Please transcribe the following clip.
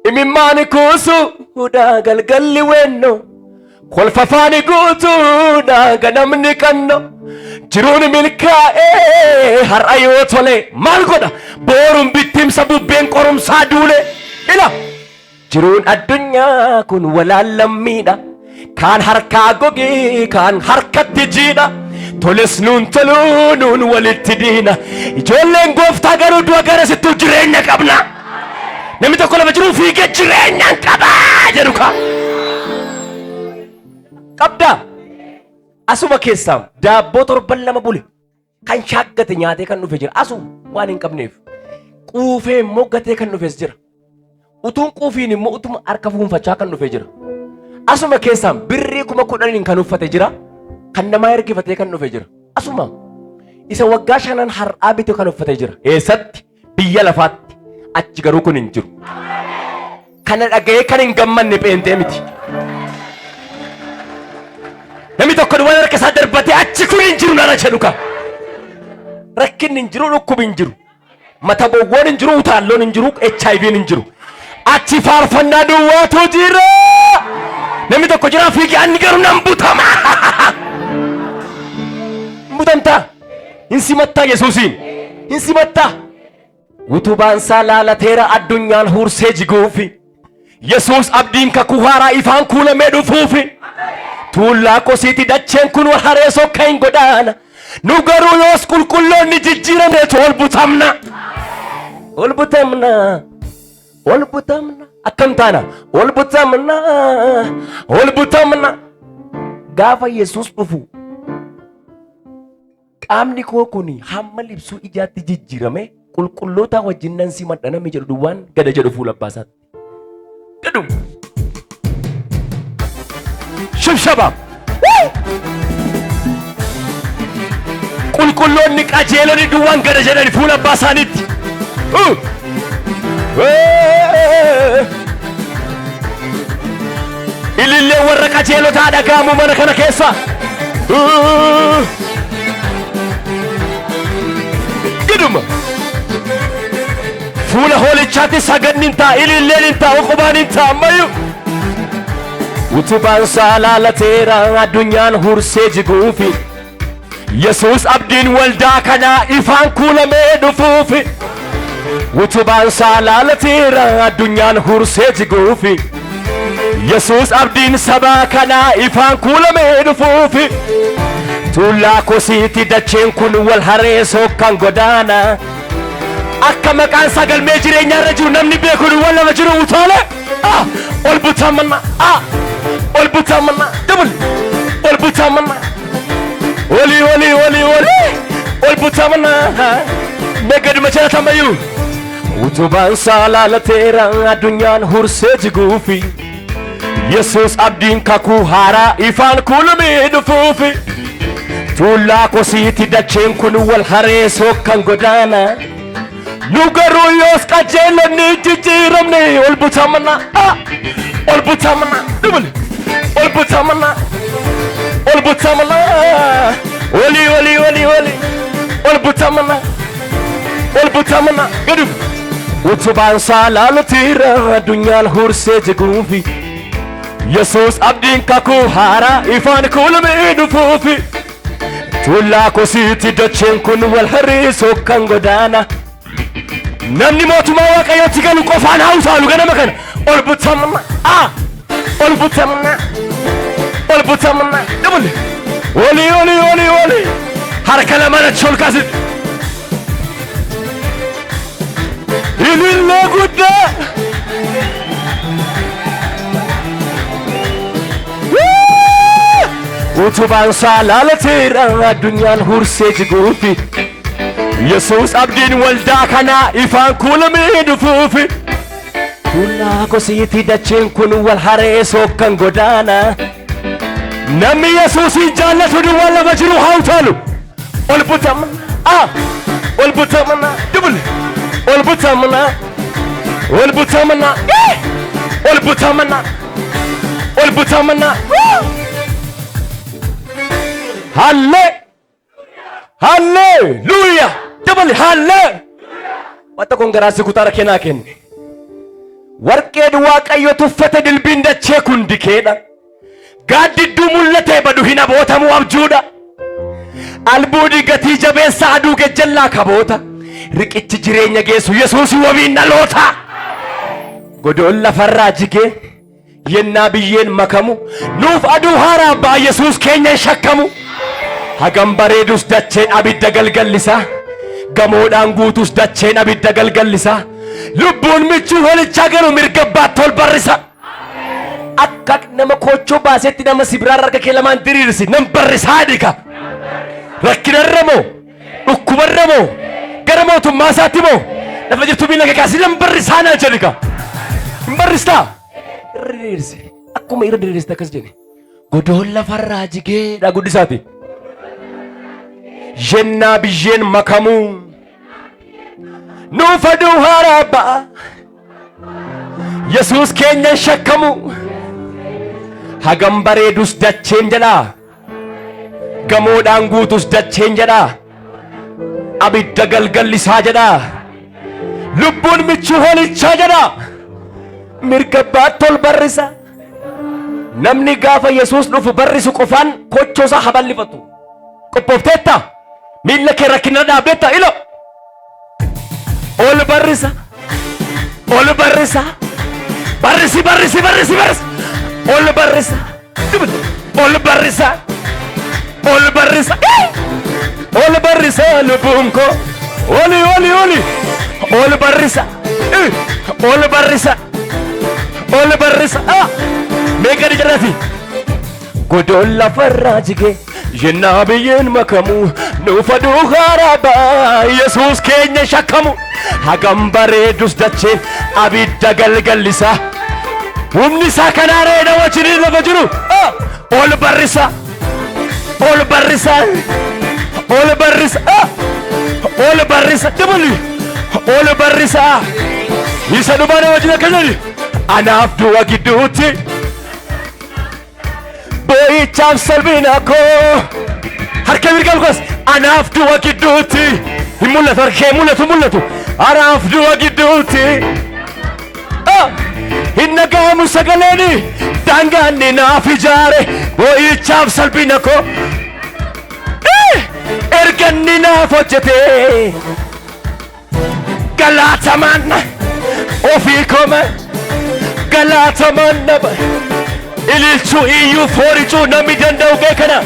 imimmaani kuusuudha galgalli weenno kolfafaani guutuudha ganamni qanno jiruun milkaa'ee har'a yoo tole maal godha booruun bittimsa bubbeen qorumsaa duule ila jiruun addunyaa kun walaallammiidha kaan harkaa gogee kaan harkatti jiidha toles nuun toluu nuun walitti diina ijoolleen gooftaa garuu du'a garasittuu jireenya qabna namni tokko lafa jiruu fiigee jireenyaan qabaa jedhu ka qabda asuma keessaa daabboo torban lama bule kan shaaggate nyaatee kan dhufe jira asuma waan hin qabneef quufee immoo gatee kan dhufes jira utuun quufiin immoo utuma harka fuunfachaa kan dhufe jira asuma keessaa birrii 10,000 kan uffate jira kan namaa ergifatee kan dhufe jira asuma isa waggaa 5 har'aa bite kan uffate jira eessatti biyya lafaatti achi garuu kun hin jiru kana dhaga'ee kan hin gammanne peentee miti namni tokko waan harka isaa darbatee achi kun hin jiru nana jedhu ka rakkinni hin jiru dhukkubni hin jiru mata bowwoon hin jiru utaalloon hin jiru HIV hin jiru achi faarfannaa duwwaatu jira namni tokko jira fiigee ani garuu nan butama butamta hin simattaa Yesuusiin hin simattaa utubaan isaa laalateera addunyaan hursee jiguufi Yesuus abdiin kakuu haaraa ifaan kuulamee dhufuufi tuullaa kosiiti dacheen kun wal haree sokka hin godaana nu garuu yoos qulqulloonni jijjiirameetu ol butamna akkam taana ol butamna gaafa Yesuus dhufu qaamni koo kun hamma libsuu ijaatti jijjiirame qulqulloota wajjin nan simadha namni jedhu duwwaan gada jedhu fuula abbaasaatti gadu shibshaba qulqulloonni qajeelonni duwwaan gada jedhani fuula abbaasaanitti ilillee warra qajeelotaa dhaga'amu mana kana keessa giduma fuula hoolichaatti sagadni hin ta'a ililleen hin ta'a uqubaan hin ta'a ammayyu utubaan isaa laalateera addunyaan hursee jiguufi Yesuus abdiin waldaa kanaa ifaan kuulamee dhufuufi utubaan isaa laalateera addunyaan hursee jiguufi Yesuus abdiin sabaa kanaa ifaan kuulamee dhufuufi tuullaa kosiiti dacheen kun wal haree sokkan godaana akka maqaan sagalmee jireenyaa irra jiru namni beekun wal lama jiru utaale ol butamna dabul ol butamna oli ol butamna negadu machana tamayu utubaan isaa laalateera addunyaan hursee jiguufi Yesuus abdiin kakuu haaraa ifaan kuulamee dhufuufi tuullaa kosiiti dacheen kun wal haree sokkan godaana nu garuu yoos qajeelonni jijjiiramne ol butamna dabul ol butamna oli ol butamna gadu utubaan isaa laalateera addunyaan hursee jiguufi Yesuus abdiin kakuu haaraa ifaan kuulamee dhufuufi tuullaa kosiiti dacheen kun wal haree sokkan godaana namni mootummaa waaqayyootti galu qofaan haa utaalu ganama kana ol butamna dabul oli harka lamana cholkaasit ilillee guddaa utubaan isaa laalateera addunyaan hursee jiguufi Yesuus abdiin waldaa kanaa ifaan kuulamee dhufuufi tuullaa kosiiti dacheen kun wal haree sokkan godaana namni Yesuusin jaallatu duwwaan lama jiru haa utaalu ol butamna dabul ol butamna Hallelujah dabal wata kon garasi kutara kena kenne warqeen waaqayyo tuffate dilbiin dachee kundi keedha. Gaaddidduu mul'atee badu hin abootamu abjuudha. Albuudii gatii jabeessa aduu gejjallaa kaboota. Riqichi jireenya geessu Yesuus wabiin dhaloota. Godoon lafarraa jigee yennaa biyyeen makamu nuuf aduu haaraa abbaa Yesuus keenya shakkamu. Hagam bareedus dacheen abidda galgallisaa. Gamoodhaan guutus dacheen abidda galgallisaa. Lubbuun michuu holichaa garuu mirga baatti ol barrisa. Akka nama koochoo baasetti nama sibiraa harka kee lamaan diriirsi nam barrisaa dhika. Rakkinarra moo dhukkubarra moo gara mootummaa isaatti moo lafa jirtu miila kee kaasii nam barrisaa naa jedhika. Hin barristaa irra diriirsi akkuma irra diriirsi akkas jedhe. Godoon lafarraa jigeedha guddisaati. Yennaa biyyeen makamuu nuuf aduu haaraa ba'a. Yesuus keenya shakkamu. Hagam bareedus dacheen jedhaa. Gamoodhaan guutus dacheen jedhaa. Abidda galgallisaa jedhaa. Lubbuun michuu holichaa jedhaa. Mirga baatti ol barrisa. Namni gaafa Yesuus dhufu barrisu qofaan kochoosaa haballifatu. Qophoofteetta miilla kee rakkina dhaabdeetta ilo. Ol barrisa. Ol barrisa. Barrisi barrisi barrisi barrisi. Ol barrisa. Ol barrisa. Ol barrisa. Ol barrisa lubbuun koo. Oli oli oli. Ol barrisa. Ol barrisa. Ol barrisa. Meeqa jirati? Godoon lafarraa jigee yennaa biyyeen makamu nuuf aduu haaraa ba'a. Yesuus keenya shakkamu. Hagam bareedus dacheen abidda galgallisaa. Humni isaa kanaareedha wajjiniin lafa jiru. Ol barrisa. Ol barrisa. Ol barrisa. Ol barrisa. Dabali. Ol barrisa. Isa dhumaana wajjin akka jedhi. Anaaf du'a gidduutti. Boo'ichaaf salphina koo. Harka mirgaan koos. Anaaf du'a gidduutti. Hin mul'atu harkee mul'atu. Anaaf du'a gidduutti. Hin dhaga'amu sagaleeni. Daangaanni naaf ijaare. Boo'ichaaf salphina koo. Erganni naaf hojjete. Galaatamaan ofii koome. Galaatamaan nama. Ililchuu iyyuu fooricuu namni danda'u beekana.